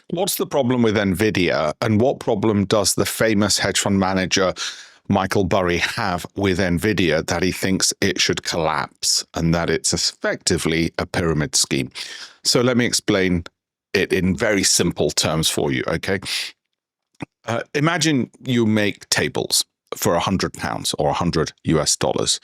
What's the problem with NVIDIA, and what problem does the famous hedge fund manager Michael Burry have with NVIDIA that he thinks it should collapse and that it's effectively a pyramid scheme? So let me explain it in very simple terms for you, okay? Imagine you make tables for £100 or $100,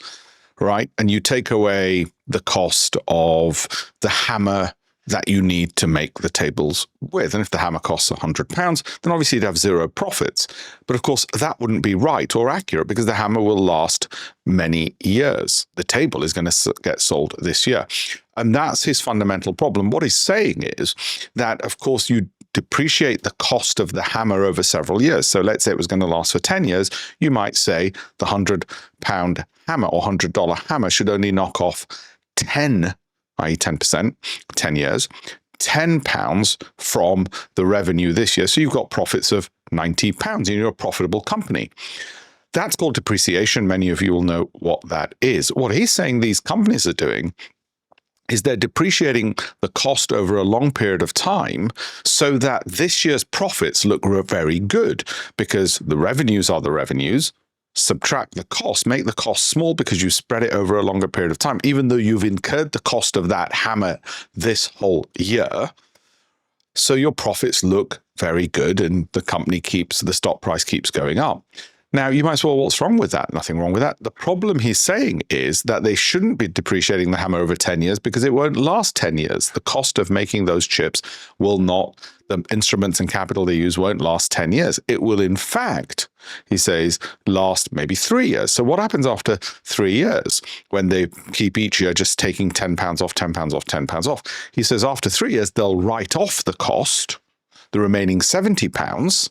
right? And you take away the cost of the hammer that you need to make the tables with. And if the hammer costs £100, then obviously you'd have zero profits. But of course, that wouldn't be right or accurate because the hammer will last many years. The table is going to get sold this year. And that's his fundamental problem. What he's saying is that, of course, you depreciate the cost of the hammer over several years. So let's say it was going to last for 10 years. You might say the £100 hammer or $100 hammer should only knock off 10, i.e. 10%, 10 years, £10 from the revenue this year. So you've got profits of £90 and you're a profitable company. That's called depreciation. Many of you will know what that is. What he's saying these companies are doing is they're depreciating the cost over a long period of time so that this year's profits look very good because the revenues are the revenues. Subtract the cost, make the cost small because you spread it over a longer period of time, even though you've incurred the cost of that hammer this whole year. So your profits look very good and the stock price keeps going up. Now, you might say, well, what's wrong with that? Nothing wrong with that. The problem he's saying is that they shouldn't be depreciating the hammer over 10 years because it won't last 10 years. The cost of making those chips will not, the instruments and capital they use won't last 10 years. It will, in fact, he says, last maybe 3 years. So what happens after 3 years when they keep each year just taking £10 off, £10 off, £10 off? He says after 3 years, they'll write off the cost, the remaining £70,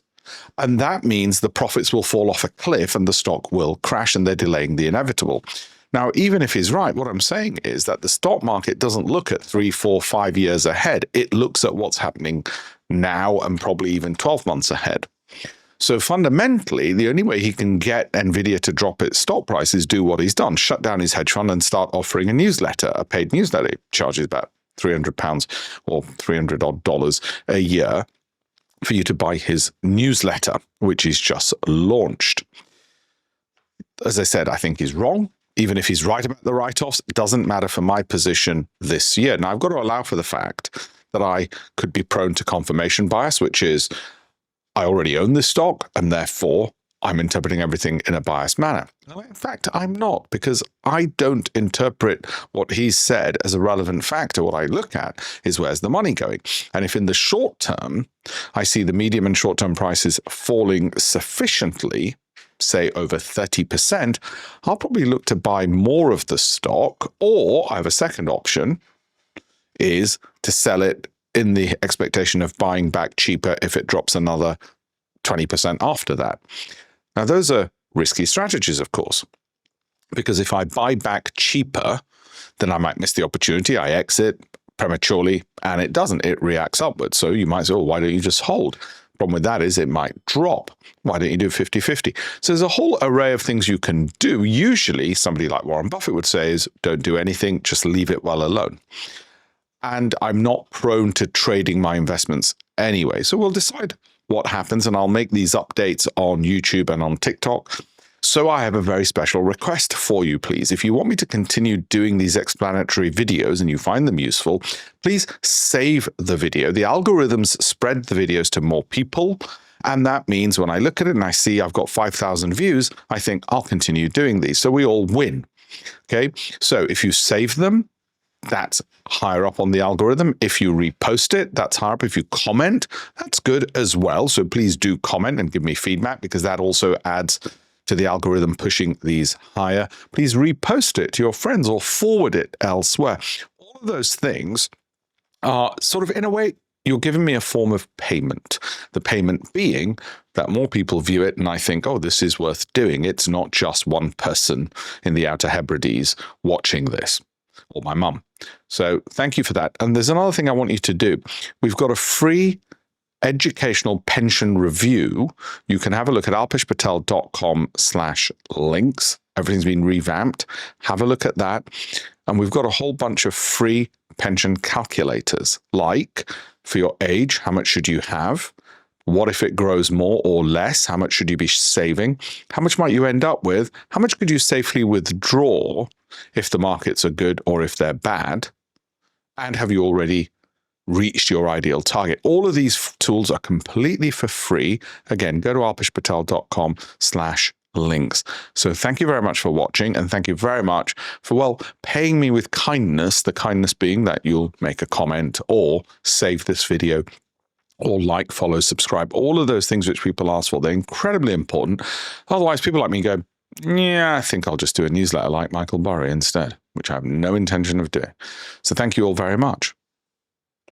and that means the profits will fall off a cliff and the stock will crash, and they're delaying the inevitable. Now, even if he's right, what I'm saying is that the stock market doesn't look at 3, 4, 5 years ahead. It looks at what's happening now and probably even 12 months ahead. So fundamentally, the only way he can get NVIDIA to drop its stock price is do what he's done, shut down his hedge fund and start offering a newsletter, a paid newsletter. It charges about £300 or $300 odd a year for you to buy his newsletter, which he's just launched. As I said, I think he's wrong. Even if he's right about the write-offs, it doesn't matter for my position this year. Now, I've got to allow for the fact that I could be prone to confirmation bias, which is I already own this stock, and therefore I'm interpreting everything in a biased manner. In fact, I'm not, because I don't interpret what he's said as a relevant factor. What I look at is where's the money going? And if in the short term, I see the medium and short-term prices falling sufficiently, say over 30%, I'll probably look to buy more of the stock, or I have a second option, is to sell it in the expectation of buying back cheaper if it drops another 20% after that. Now, those are risky strategies, of course, because if I buy back cheaper, then I might miss the opportunity. I exit prematurely and it doesn't. It reacts upwards. So you might say, oh, why don't you just hold? Problem with that is it might drop. Why don't you do 50-50? So there's a whole array of things you can do. Usually somebody like Warren Buffett would say is don't do anything, just leave it well alone. And I'm not prone to trading my investments anyway. So we'll decide what happens, and I'll make these updates on YouTube and on TikTok. So I have a very special request for you, please. If you want me to continue doing these explanatory videos and you find them useful, please save the video. The algorithms spread the videos to more people, and that means when I look at it and I see I've got 5,000 views, I think I'll continue doing these. So we all win. Okay, so if you save them, that's higher up on the algorithm. If you repost it, that's higher up. If you comment, that's good as well. So please do comment and give me feedback, because that also adds to the algorithm pushing these higher. Please repost it to your friends or forward it elsewhere. All of those things are sort of, in a way, you're giving me a form of payment. The payment being that more people view it and I think, oh, this is worth doing. It's not just one person in the Outer Hebrides watching this, or my mum. So thank you for that. And there's another thing I want you to do. We've got a free educational pension review. You can have a look at alpeshpatel.com/links. Everything's been revamped. Have a look at that. And we've got a whole bunch of free pension calculators, like for your age, how much should you have? What if it grows more or less? How much should you be saving? How much might you end up with? How much could you safely withdraw if the markets are good or if they're bad? And have you already reached your ideal target? All of these tools are completely for free. Again, go to alpeshpatel.com/links. So thank you very much for watching, and thank you very much for, well, paying me with kindness, the kindness being that you'll make a comment or save this video or like, follow, subscribe, all of those things which people ask for. They're incredibly important. Otherwise, people like me go, yeah, I think I'll just do a newsletter like Michael Burry instead, which I have no intention of doing. So thank you all very much.